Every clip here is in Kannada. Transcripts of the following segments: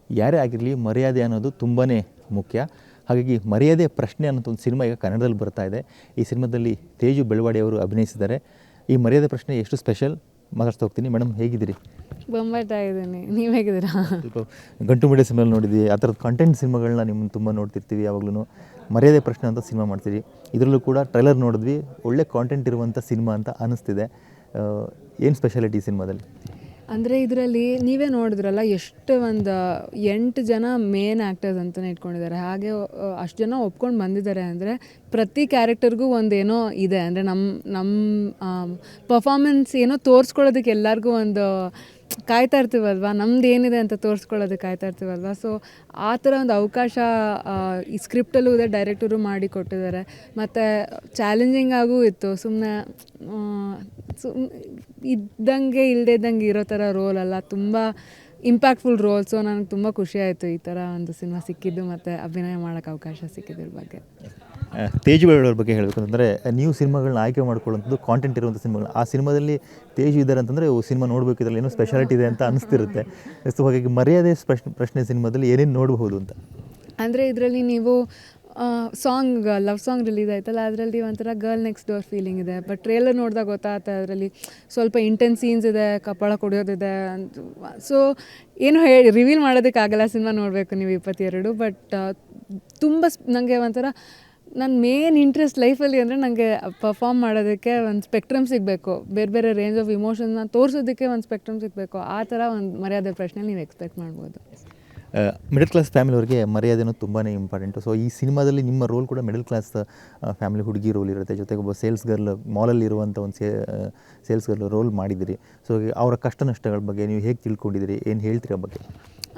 ಯಾರೇ ಆಗಿರಲಿ ಮರ್ಯಾದೆ ಅನ್ನೋದು ತುಂಬಾ ಮುಖ್ಯ. ಹಾಗಾಗಿ ಮರ್ಯಾದೆ ಪ್ರಶ್ನೆ ಅನ್ನೋದು ಒಂದು ಸಿನಿಮಾ ಈಗ ಕನ್ನಡದಲ್ಲಿ ಬರ್ತಾ ಇದೆ. ಈ ಸಿನಿಮಾದಲ್ಲಿ ತೇಜು ಬೆಳವಾಡಿ ಅವರು ಅಭಿನಯಿಸಿದ್ದಾರೆ. ಈ ಮರ್ಯಾದೆ ಪ್ರಶ್ನೆ ಎಷ್ಟು ಸ್ಪೆಷಲ್ ಮಾತಾಡ್ತಾ ಹೋಗ್ತೀನಿ. ಮೇಡಮ್ ಹೇಗಿದ್ದೀರಿ? ಬೊಂಬಾಯ್ತಾ ಇದ್ದೀನಿ, ನೀವು ಹೇಗಿದ್ದೀರಾ? ಸ್ವಲ್ಪ ಗಂಟು ಮೀಡಿಯಾ ಸಿನಿಮಾ ನೋಡಿದ್ವಿ, ಆ ಥರದ ಕಂಟೆಂಟ್ ಸಿನಿಮಾಗಳನ್ನ ನಿಮ್ಮನ್ನು ತುಂಬ ನೋಡ್ತಿರ್ತೀವಿ. ಯಾವಾಗಲೂ ಮರ್ಯಾದೆ ಪ್ರಶ್ನೆ ಅಂತ ಸಿನಿಮಾ ಮಾಡ್ತೀವಿ. ಇದರಲ್ಲೂ ಕೂಡ ಟ್ರೈಲರ್ ನೋಡಿದ್ವಿ, ಒಳ್ಳೆ ಕಾಂಟೆಂಟ್ ಇರುವಂಥ ಸಿನಿಮಾ ಅಂತ ಅನ್ನಿಸ್ತಿದೆ. ಏನು ಸ್ಪೆಷಾಲಿಟಿ ಈ ಸಿನಿಮಾದಲ್ಲಿ? ಅಂದರೆ ಇದರಲ್ಲಿ ನೀವೇ ನೋಡಿದ್ರಲ್ಲ, ಎಷ್ಟು ಒಂದು 8 ಜನ ಮೇನ್ ಆ್ಯಕ್ಟರ್ಸ್ ಅಂತಲೇ ಇಟ್ಕೊಂಡಿದ್ದಾರೆ. ಹಾಗೆ ಅಷ್ಟು ಜನ ಒಪ್ಕೊಂಡು ಬಂದಿದ್ದಾರೆ ಅಂದರೆ ಪ್ರತಿ ಕ್ಯಾರೆಕ್ಟರ್ಗೂ ಒಂದೇನೋ ಇದೆ. ಅಂದರೆ ನಮ್ಮ ಪರ್ಫಾರ್ಮೆನ್ಸ್ ಏನೋ ತೋರಿಸ್ಕೊಳ್ಳೋದಕ್ಕೆ ಎಲ್ಲರಿಗೂ ಒಂದು ಕಾಯ್ತಾ ಇರ್ತೀವಲ್ವ, ನಮ್ದು ಏನಿದೆ ಅಂತ ತೋರಿಸ್ಕೊಳ್ಳೋದಕ್ಕೆ ಕಾಯ್ತಾ ಇರ್ತೀವಲ್ವ. ಸೊ ಆ ಥರ ಒಂದು ಅವಕಾಶ ಈ ಸ್ಕ್ರಿಪ್ಟಲ್ಲೂ ಇದೆ, ಡೈರೆಕ್ಟರು ಮಾಡಿ ಕೊಟ್ಟಿದ್ದಾರೆ. ಮತ್ತು ಚಾಲೆಂಜಿಂಗ್ ಆಗೂ ಇತ್ತು. ಸುಮ್ಮನೆ ಇದ್ದಂಗೆ ಇಲ್ಲದೇ ಇದ್ದಂಗೆ ಇರೋ ಥರ ರೋಲ್ ಅಲ್ಲ, ತುಂಬ ಇಂಪ್ಯಾಕ್ಟ್ಫುಲ್ ರೋಲ್. ಸೊ ನನಗೆ ತುಂಬ ಖುಷಿ ಆಯಿತು ಈ ಥರ ಒಂದು ಸಿನಿಮಾ ಸಿಕ್ಕಿದ್ದು ಮತ್ತು ಅಭಿನಯ ಮಾಡೋಕ್ಕೆ ಅವಕಾಶ ಸಿಕ್ಕಿದ್ರ ಬಗ್ಗೆ. ತೇಜು ಬೆಳವಾಡಿ ಬಗ್ಗೆ ಹೇಳಬೇಕು ಅಂತಂದರೆ, ನೀವು ಸಿನಿಮಾಗಳನ್ನ ಆಯ್ಕೆ ಮಾಡ್ಕೊಳ್ಳೋಂಥದ್ದು ಕಾಂಟೆಂಟ್ ಇರುವಂಥ ಸಿನಿಮಾಗಳು. ಆ ಸಿನಿಮಾದಲ್ಲಿ ತೇಜು ಇದ್ದಾರೆ ಅಂತಂದರೆ ಸಿನಿಮಾ ನೋಡಬೇಕು, ಇದರಲ್ಲಿ ಏನೋ ಸ್ಪೆಷಾಲಿಟಿ ಇದೆ ಅಂತ ಅನಿಸ್ತಿರುತ್ತೆ. ಸೊ ಹಾಗಾಗಿ ಮರ್ಯಾದೆ ಪ್ರಶ್ನೆ ಸಿನಿಮಾದಲ್ಲಿ ಏನೇನು ನೋಡಬಹುದು ಅಂತ? ಅಂದರೆ ಇದರಲ್ಲಿ ನೀವು ಲವ್ ಸಾಂಗ್ ರಿಲೀಸ್ ಆಯ್ತಲ್ಲ, ಅದರಲ್ಲಿ ಒಂಥರ ಗರ್ಲ್ ನೆಕ್ಸ್ಟ್ ಡೋರ್ ಫೀಲಿಂಗ್ ಇದೆ. ಬಟ್ ಟ್ರೇಲರ್ ನೋಡಿದಾಗ ಗೊತ್ತಾಗುತ್ತೆ ಅದರಲ್ಲಿ ಸ್ವಲ್ಪ ಇಂಟೆನ್ಸ್ ಸೀನ್ಸ್ ಇದೆ, ಕಪಾಳ ಕೊಡೋದಿದೆ. ಸೊ ಏನು ರಿವೀಲ್ ಮಾಡೋದಕ್ಕಾಗಲ್ಲ, ಸಿನಿಮಾ ನೋಡಬೇಕು ನೀವು 22. ಬಟ್ ತುಂಬ ನನಗೆ ಒಂಥರ ನನ್ನ ಮೇನ್ ಇಂಟ್ರೆಸ್ಟ್ ಲೈಫಲ್ಲಿ ಅಂದರೆ ನನಗೆ ಪರ್ಫಾರ್ಮ್ ಮಾಡೋದಕ್ಕೆ ಒಂದು ಸ್ಪೆಕ್ಟ್ರಮ್ ಸಿಗಬೇಕು, ಬೇರೆ ಬೇರೆ ರೇಂಜ್ ಆಫ್ ಇಮೋಷನ್ನ ತೋರಿಸೋದಕ್ಕೆ ಒಂದು ಸ್ಪೆಕ್ಟ್ರಮ್ ಸಿಗಬೇಕು. ಆ ಥರ ಒಂದು ಮರ್ಯಾದೆ ಪ್ರಶ್ನೆ ನೀವು ಎಕ್ಸ್ಪೆಕ್ಟ್ ಮಾಡ್ಬೋದು. ಮಿಡಲ್ ಕ್ಲಾಸ್ ಫ್ಯಾಮಿಲಿಯವ್ರಿಗೆ ಮರ್ಯಾದೆನೂ ತುಂಬಾ ಇಂಪಾರ್ಟೆಂಟು. ಸೊ ಈ ಸಿನಿಮಾದಲ್ಲಿ ನಿಮ್ಮ ರೋಲ್ ಕೂಡ ಮಿಡಲ್ ಕ್ಲಾಸ್ ಫ್ಯಾಮಿಲಿ ಹುಡುಗಿ ರೋಲ್ ಇರುತ್ತೆ, ಜೊತೆಗೆ ಒಬ್ಬ ಸೇಲ್ಸ್ ಗರ್ಲ್, ಮಾಲಲ್ಲಿ ಇರುವಂಥ ಒಂದು ಸೇಲ್ಸ್ ಗರ್ಲ್ ರೋಲ್ ಮಾಡಿದ್ದೀರಿ. ಸೊ ಅವರ ಕಷ್ಟ ನಷ್ಟಗಳ ಬಗ್ಗೆ ನೀವು ಹೇಗೆ ತಿಳ್ಕೊಂಡಿದ್ದೀರಿ, ಏನು ಹೇಳ್ತೀರಿ ಆ ಬಗ್ಗೆ?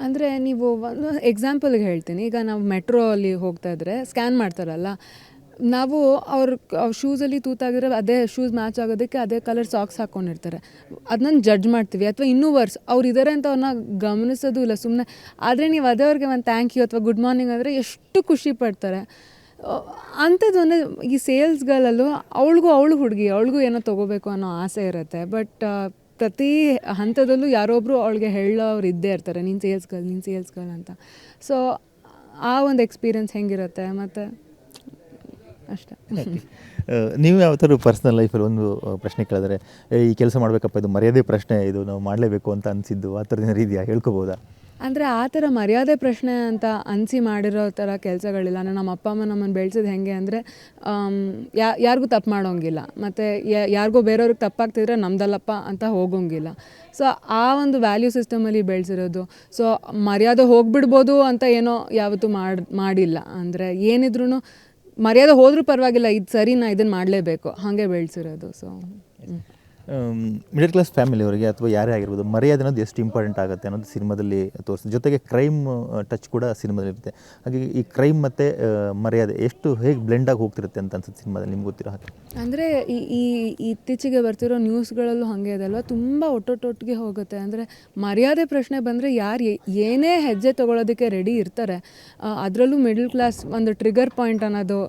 ಅಂದರೆ ನೀವು ಒಂದು ಎಕ್ಸಾಂಪಲ್ಗೆ ಹೇಳ್ತೀನಿ. ಈಗ ನಾವು ಮೆಟ್ರೋ ಅಲ್ಲಿ ಹೋಗ್ತಾ ಇದ್ದರೆ ಸ್ಕ್ಯಾನ್ ಮಾಡ್ತಾರಲ್ಲ, ನಾವು ಅವ್ರ ಶೂಸಲ್ಲಿ ತೂತಾಗಿದ್ರೆ ಅದೇ ಶೂಸ್ ಮ್ಯಾಚ್ ಆಗೋದಕ್ಕೆ ಅದೇ ಕಲರ್ ಸಾಕ್ಸ್ ಹಾಕ್ಕೊಂಡಿರ್ತಾರೆ, ಅದನ್ನ ಜಡ್ಜ್ ಮಾಡ್ತೀವಿ. ಅಥವಾ ಇನ್ನೂ ವರ್ಸ್, ಅವ್ರು ಇದ್ದಾರೆ ಅಂತ ಅವ್ರನ್ನ ಗಮನಿಸೋದು ಇಲ್ಲ ಸುಮ್ಮನೆ. ಆದರೆ ನೀವು ಅದೇ ಅವ್ರಿಗೆ ಒಂದು ಥ್ಯಾಂಕ್ ಯು ಅಥವಾ ಗುಡ್ ಮಾರ್ನಿಂಗ್ ಅಂದರೆ ಎಷ್ಟು ಖುಷಿ ಪಡ್ತಾರೆ. ಅಂಥದ್ದು ಅಂದರೆ ಈ ಸೇಲ್ಸ್ಗಳಲ್ಲೂ ಅವಳು ಹುಡುಗಿ, ಅವಳಿಗೂ ಏನೋ ತೊಗೋಬೇಕು ಅನ್ನೋ ಆಸೆ ಇರುತ್ತೆ. ಬಟ್ ಪ್ರತಿ ಹಂತದಲ್ಲೂ ಯಾರೊಬ್ಬರು ಅವಳಿಗೆ ಹೇಳೋರು ಇದ್ದೇ ಇರ್ತಾರೆ, ನೀನು ಸೇಲ್ಸ್ಗಳು ಅಂತ. ಸೊ ಆ ಒಂದು ಎಕ್ಸ್ಪೀರಿಯನ್ಸ್ ಹೆಂಗಿರುತ್ತೆ ಮತ್ತು ಅಷ್ಟೇ. ನೀವು ಯಾವ ಥರ ಪರ್ಸ್ನಲ್ ಲೈಫಲ್ಲಿ ಒಂದು ಪ್ರಶ್ನೆ ಕೇಳಿದ್ರೆ, ಈ ಕೆಲಸ ಮಾಡಬೇಕಪ್ಪ, ಇದು ಮರ್ಯಾದೆ ಪ್ರಶ್ನೆ, ಇದು ನಾವು ಮಾಡಲೇಬೇಕು ಅಂತ ಅನಿಸಿದ್ದು ಆ ಥರದ ಇದೆಯಾ, ಹೇಳ್ಕೊಬೋದಾ? ಅಂದರೆ ಆ ಥರ ಮರ್ಯಾದೆ ಪ್ರಶ್ನೆ ಅಂತ ಅನಿಸಿ ಮಾಡಿರೋ ಥರ ಕೆಲಸಗಳಿಲ್ಲ. ನಮ್ಮ ಅಪ್ಪ ಅಮ್ಮ ನಮ್ಮನ್ನು ಬೆಳೆಸೋದು ಹೇಗೆ ಅಂದರೆ, ಯಾರಿಗೂ ತಪ್ಪು ಮಾಡೋಂಗಿಲ್ಲ, ಮತ್ತು ಯಾರಿಗೋ ಬೇರೆಯವ್ರಿಗೆ ತಪ್ಪಾಗ್ತಿದ್ರೆ ನಮ್ದಲ್ಲಪ್ಪ ಅಂತ ಹೋಗೋಂಗಿಲ್ಲ. ಸೊ ಆ ಒಂದು ವ್ಯಾಲ್ಯೂ ಸಿಸ್ಟಮಲ್ಲಿ ಬೆಳೆಸಿರೋದು. ಸೊ ಮರ್ಯಾದೆ ಹೋಗಿಬಿಡ್ಬೋದು ಅಂತ ಏನೋ ಯಾವತ್ತೂ ಮಾಡಿಲ್ಲ. ಅಂದರೆ ಏನಿದ್ರೂ ಮರ್ಯಾದೆ ಹೋದರೂ ಪರವಾಗಿಲ್ಲ, ಇದು ಸರಿ, ನಾ ಇದನ್ನು ಮಾಡಲೇಬೇಕು, ಹಾಗೆ ಬೆಳೆಸಿರೋದು. ಸೊ ಮಿಡಲ್ ಕ್ಲಾಸ್ ಫ್ಯಾಮಿಲಿಯವರಿಗೆ ಅಥವಾ ಯಾರೇ ಆಗಿರ್ಬೋದು, ಮರ್ಯಾದೆ ಅನ್ನೋದು ಎಷ್ಟು ಇಂಪಾರ್ಟೆಂಟ್ ಆಗುತ್ತೆ ಅನ್ನೋದು ಸಿನಿಮಾದಲ್ಲಿ ತೋರಿಸ್ತಾರೆ. ಜೊತೆಗೆ ಕ್ರೈಮ್ ಟಚ್ ಕೂಡ ಸಿನಿಮಾದಲ್ಲಿ ಇರುತ್ತೆ. ಹಾಗೆ ಈ ಕ್ರೈಮ್ ಮತ್ತು ಮರ್ಯಾದೆ ಹೇಗೆ ಬ್ಲೆಂಡಾಗಿ ಹೋಗ್ತಿರುತ್ತೆ ಅಂತ ಅನ್ಸುತ್ತೆ ಸಿನಿಮಾದಲ್ಲಿ, ನಿಮ್ಗೆ ಗೊತ್ತಿರೋ ಹಾಗೆ? ಅಂದರೆ ಈ ಇತ್ತೀಚೆಗೆ ಬರ್ತಿರೋ ನ್ಯೂಸ್ಗಳಲ್ಲೂ ಹಾಗೆ ಇದೆ ಅಲ್ವ, ತುಂಬ ಒಟ್ಟೊಟ್ಟಿಗೆ ಹೋಗುತ್ತೆ. ಅಂದರೆ ಮರ್ಯಾದೆ ಪ್ರಶ್ನೆ ಬಂದರೆ ಯಾರು ಏನೇ ಹೆಜ್ಜೆ ತೊಗೊಳೋದಕ್ಕೆ ರೆಡಿ ಇರ್ತಾರೆ. ಅದರಲ್ಲೂ ಮಿಡಲ್ ಕ್ಲಾಸ್ ಒಂದು ಟ್ರಿಗರ್ ಪಾಯಿಂಟ್ ಅನ್ನೋದು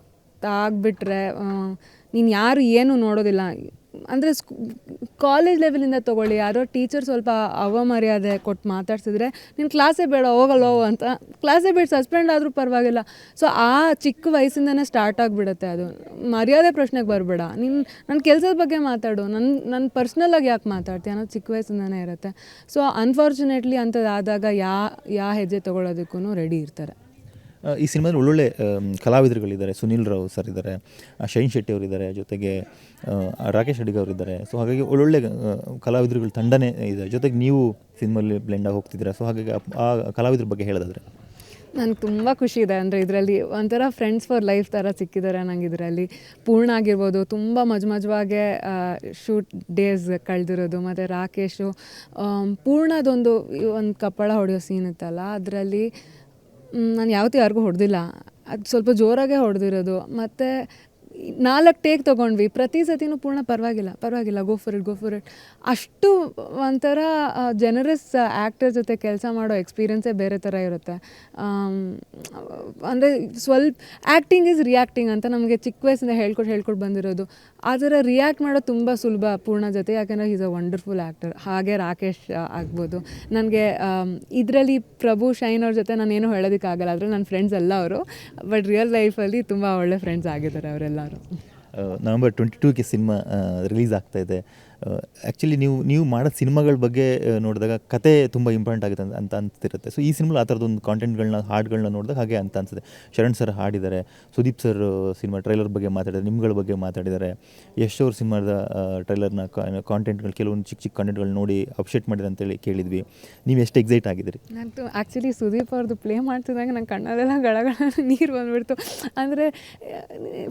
ಆಗಿಬಿಟ್ರೆ ನೀನು ಯಾರು ಏನು ನೋಡೋದಿಲ್ಲ. ಅಂದರೆ ಕಾಲೇಜ್ ಲೆವೆಲಿಂದ ತೊಗೊಳ್ಳಿ, ಯಾರೋ ಟೀಚರ್ ಸ್ವಲ್ಪ ಅವಮರ್ಯಾದೆ ಕೊಟ್ಟು ಮಾತಾಡ್ಸಿದ್ರೆ ನೀನು ಕ್ಲಾಸೇ ಬೇಡ, ಹೋಗಲ್ಲ ಅಂತ, ಕ್ಲಾಸೇ ಬೇಡ, ಸಸ್ಪೆಂಡ್ ಆದರೂ ಪರವಾಗಿಲ್ಲ. ಸೊ ಆ ಚಿಕ್ಕ ವಯಸ್ಸಿಂದನೇ ಸ್ಟಾರ್ಟ್ ಆಗಿಬಿಡುತ್ತೆ ಅದು. ಮರ್ಯಾದೆ ಪ್ರಶ್ನೆಗೆ ಬರಬೇಡ, ನನ್ನ ಕೆಲಸದ ಬಗ್ಗೆ ಮಾತಾಡು, ನನ್ನ ಪರ್ಸ್ನಲಾಗಿ ಯಾಕೆ ಮಾತಾಡ್ತೀಯ ಅನ್ನೋದು ಚಿಕ್ಕ ವಯಸ್ಸಿಂದನೇ ಇರುತ್ತೆ. ಸೊ ಅನ್ಫಾರ್ಚುನೇಟ್ಲಿ ಅಂಥದ್ದಾದಾಗ ಯಾವ ಹೆಜ್ಜೆ ತೊಗೊಳೋದಕ್ಕೂ ರೆಡಿ ಇರ್ತಾರೆ. ಈ ಸಿನಿಮಾದಲ್ಲಿ ಒಳ್ಳೊಳ್ಳೆ ಕಲಾವಿದರುಗಳಿದ್ದಾರೆ. ಸುನೀಲ್ ರಾವ್ ಸರ್ ಇದ್ದಾರೆ, ಶೈನ್ ಶೆಟ್ಟಿ ಅವರಿದ್ದಾರೆ, ಜೊತೆಗೆ ರಾಕೇಶ್ ಅಡಿಗ ಅವರಿದ್ದಾರೆ. ಸೊ ಹಾಗಾಗಿ ಒಳ್ಳೊಳ್ಳೆ ಕಲಾವಿದರುಗಳ ತಂಡನೇ ಇದೆ. ಜೊತೆಗೆ ನೀವು ಸಿನಿಮಾಲ್ಲಿ ಬ್ಲೆಂಡಾಗಿ ಹೋಗ್ತಿದ್ದೀರಾ. ಸೊ ಹಾಗಾಗಿ ಆ ಕಲಾವಿದ್ರ ಬಗ್ಗೆ ಹೇಳೋದಾದರೆ? ನನಗೆ ತುಂಬ ಖುಷಿ ಇದೆ. ಅಂದರೆ ಇದರಲ್ಲಿ ಒಂಥರ ಫ್ರೆಂಡ್ಸ್ ಫಾರ್ ಲೈಫ್ ಥರ ಸಿಕ್ಕಿದ್ದಾರೆ ನಂಗೆ. ಇದರಲ್ಲಿ ಪೂರ್ಣ ಆಗಿರ್ಬೋದು, ತುಂಬ ಮಜವಾಗೆ ಶೂಟ್ ಡೇಸ್ ಕಳೆದಿರೋದು. ಮತ್ತು ರಾಕೇಶು, ಪೂರ್ಣದೊಂದು ಒಂದು ಕಪ್ಪಳ ಹೊಡೆಯೋ ಸೀನ್ ಇತ್ತಲ್ಲ, ಅದರಲ್ಲಿ ನಾನು ಯಾವತ್ತೂ ಯಾರಿಗೂ ಹೊಡೆದಿಲ್ಲ, ಅದು ಸ್ವಲ್ಪ ಜೋರಾಗೇ ಹೊಡೆದಿರೋದು. ಮತ್ತು 4 ಟೇಕ್ ತೊಗೊಂಡ್ವಿ, ಪ್ರತಿ ಸತಿನೂ ಪೂರ್ಣ ಪರವಾಗಿಲ್ಲ ಗೋ ಫಾರ್ ಇಟ್ ಅಷ್ಟು ಒಂಥರ ಜನರಸ್ ಆ್ಯಕ್ಟರ್ ಜೊತೆ ಕೆಲಸ ಮಾಡೋ ಎಕ್ಸ್ಪೀರಿಯನ್ಸೇ ಬೇರೆ ಥರ ಇರುತ್ತೆ. ಅಂದರೆ ಸ್ವಲ್ಪ ಆ್ಯಕ್ಟಿಂಗ್ ಈಸ್ ರಿಯಾಕ್ಟಿಂಗ್ ಅಂತ ನಮಗೆ ಚಿಕ್ಕ ವಯಸ್ಸಿಂದ ಹೇಳ್ಕೊಟ್ಟು ಬಂದಿರೋದು. ಆ ಥರ ರಿಯಾಕ್ಟ್ ಮಾಡೋದು ತುಂಬ ಸುಲಭ ಪೂರ್ಣ ಜೊತೆ, ಯಾಕಂದರೆ ಈಸ್ ಅ ವಂಡರ್ಫುಲ್ ಆ್ಯಕ್ಟರ್. ಹಾಗೆ ರಾಕೇಶ್ ಆಗ್ಬೋದು. ನನಗೆ ಇದರಲ್ಲಿ ಪ್ರಭು ಶೈನ್ ಅವ್ರ ಜೊತೆ ನಾನೇನು ಹೇಳೋದಕ್ಕಾಗಲ್ಲ, ಅದ್ರಲ್ಲಿ ನನ್ನ ಫ್ರೆಂಡ್ಸ್ ಎಲ್ಲ ಅವರು, ಬಟ್ ರಿಯಲ್ ಲೈಫಲ್ಲಿ ತುಂಬ ಒಳ್ಳೆ ಫ್ರೆಂಡ್ಸ್ ಆಗಿದ್ದಾರೆ ಅವರೆಲ್ಲರೂ. ನವಂಬರ್ 22ಗೆ ಸಿನಿಮಾ ರಿಲೀಸ್ ಆಗ್ತಾಯಿದೆ. ಆ್ಯಕ್ಚುಲಿ ನೀವು ಮಾಡೋ ಸಿನಿಮಾಗಳ ಬಗ್ಗೆ ನೋಡಿದಾಗ ಕತೆ ತುಂಬ ಇಂಪಾರ್ಟೆಂಟ್ ಆಗುತ್ತೆ ಅಂತ ಅನಿಸ್ತಿರುತ್ತೆ. ಸೊ ಈ ಸಿನಿಮಾ ಆ ಥರದೊಂದು ಕಾಂಟೆಂಟ್ಗಳನ್ನ ಹಾಡುಗಳನ್ನ ನೋಡಿದಾಗ ಹಾಗೆ ಅಂತ ಅನಿಸುತ್ತೆ. ಶರಣ್ ಸರ್ ಹಾಡಿದ್ದಾರೆ, ಸುದೀಪ್ ಸರ್ ಸಿನಿಮಾ ಟ್ರೈಲರ್ ಬಗ್ಗೆ ಮಾತಾಡಿದ್ದಾರೆ, ನಿಮ್ಗಳ ಬಗ್ಗೆ ಮಾತಾಡಿದ್ದಾರೆ, ಯಶ್ ಅವ್ರ ಸಿನಿಮಾದ ಟ್ರೈಲರ್ನ ಕಾಂಟೆಂಟ್ಗಳು ಕೆಲವೊಂದು ಚಿಕ್ಕ ಕಾಂಟೆಂಟ್ಗಳು ನೋಡಿ ಅಪ್ಶೇಟ್ ಮಾಡಿದೆ ಅಂತೇಳಿ ಕೇಳಿದ್ವಿ. ನೀವು ಎಷ್ಟು ಎಕ್ಸೈಟ್ ಆಗಿದ್ದೀರಿ? ನಂತು ಆ್ಯಕ್ಚುಲಿ ಸುದೀಪ್ ಅವ್ರದ್ದು ಪ್ಲೇ ಮಾಡ್ತಿದ್ದಂಗೆ ನಂಗೆ ಕಣ್ಣಲ್ಲೆಲ್ಲ ಗಳಗಳ ನೀರು ಬಂದುಬಿಡ್ತು. ಅಂದರೆ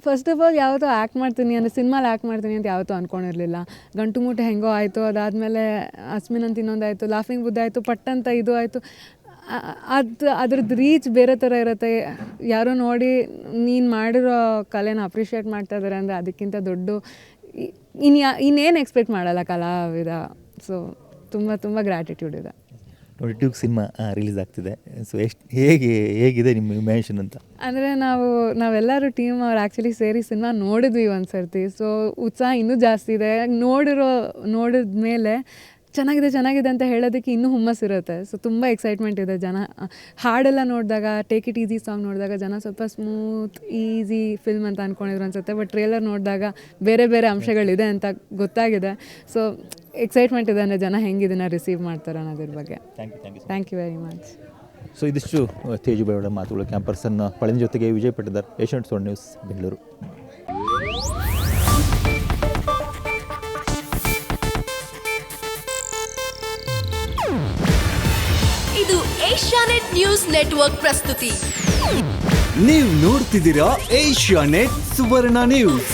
ಫಸ್ಟ್ ಆಫ್ ಆಲ್ ಯಾವತ್ತೂ ಆ್ಯಕ್ಟ್ ಮಾಡ್ತೀನಿ ಅಂದರೆ ಸಿನಿಮಾಲಿ ಆ್ಯಕ್ಟ್ ಮಾಡ್ತೀನಿ ಅಂತ ಯಾವತ್ತೂ ಅಂದ್ಕೊಂಡಿರಲಿಲ್ಲ. ಗಂಟು ಮೂಟೆ ಹೆಂಗೋ ಆಯಿತು, ಅದಾದಮೇಲೆ ಅಸ್ಮಿನ್ ಅಂತ ಇನ್ನೊಂದು ಆಯಿತು, ಲಾಫಿಂಗ್ ಬುದ್ಧ ಆಯಿತು, ಪಟ್ಟಂತ ಇದು ಆಯಿತು. ಅದ್ರದ್ದು ರೀಚ್ ಬೇರೆ ಥರ ಇರುತ್ತೆ. ಯಾರೋ ನೋಡಿ ನೀನು ಮಾಡಿರೋ ಕಲೆನ ಅಪ್ರಿಷಿಯೇಟ್ ಮಾಡ್ತಾ ಇದ್ದಾರೆ ಅಂದರೆ ಅದಕ್ಕಿಂತ ದೊಡ್ಡ ಇನ್ನೇನು ಎಕ್ಸ್ಪೆಕ್ಟ್ ಮಾಡಲ್ಲ ಕಲಾವಿದ. ಸೊ ತುಂಬ ಗ್ರ್ಯಾಟಿಟ್ಯೂಡ್ ಇದೆ. 22 ಸಿನಿಮಾ ರಿಲೀಸ್ ಆಗ್ತಿದೆ. ಸೊ ಹೇಗಿದೆ ನಿಮ್ಮ ಇಮ್ಯಾಜಿನೇಷನ್ ಅಂತ? ಅಂದರೆ ನಾವೆಲ್ಲರೂ ಟೀಮ್ ಅವ್ರು ಆ್ಯಕ್ಚುಲಿ ಸೇರಿ ಸಿನಿಮಾ ನೋಡಿದ್ವಿ ಒಂದು ಸರ್ತಿ. ಸೊ ಉತ್ಸಾಹ ಇನ್ನೂ ಜಾಸ್ತಿ ಇದೆ. ನೋಡಿದ ಮೇಲೆ ಚೆನ್ನಾಗಿದೆ ಅಂತ ಹೇಳೋದಕ್ಕೆ ಇನ್ನೂ ಹುಮ್ಮಸ್ಸಿರುತ್ತೆ. ಸೊ ತುಂಬ ಎಕ್ಸೈಟ್ಮೆಂಟ್ ಇದೆ. ಜನ ಹಾಡೆಲ್ಲ ನೋಡಿದಾಗ, ಟೇಕ್ ಇಟ್ ಈಸಿ ಸಾಂಗ್ ನೋಡಿದಾಗ ಜನ ಸ್ವಲ್ಪ ಸ್ಮೂತ್ ಈಸಿ ಫಿಲ್ಮ್ ಅಂತ ಅಂದ್ಕೊಂಡಿದ್ರು ಅನ್ಸುತ್ತೆ. ಬಟ್ ಟ್ರೇಲರ್ ನೋಡಿದಾಗ ಬೇರೆ ಅಂಶಗಳಿದೆ ಅಂತ ಗೊತ್ತಾಗಿದೆ. ಸೊ ಎಕ್ಸೈಟ್ಮೆಂಟ್ ಇದೆ ಅಂದರೆ ಜನ ಹೆಂಗೆ ಇದನ್ನು ರಿಸೀವ್ ಮಾಡ್ತಾರೆ ಅನ್ನೋದ್ರ ಬಗ್ಗೆ. Thank you very much. So ಇದಿಷ್ಟು ತೇಜು ಬೈಯವರ ಮಾತುಗಳು. ಕ್ಯಾಂಪರ್ಸನ್ ಪಳನಿ ಜೊತೆಗೆ ವಿಜಯ್ ಪಟ್ಟಿದಾರ್, ಏಷ್ಯಾನೆಟ್ ಸುವರ್ಣ ನ್ಯೂಸ್, ಬೆಂಗಳೂರು. ಇದು ಏಷ್ಯಾನೆಟ್ ನ್ಯೂಸ್ ನೆಟ್ವರ್ಕ್ ಪ್ರಸ್ತುತಿ. ನೀವು ನೋಡ್ತಿದ್ದೀರಾ ಏಷ್ಯಾನೆಟ್ ಸುವರ್ಣ ನ್ಯೂಸ್.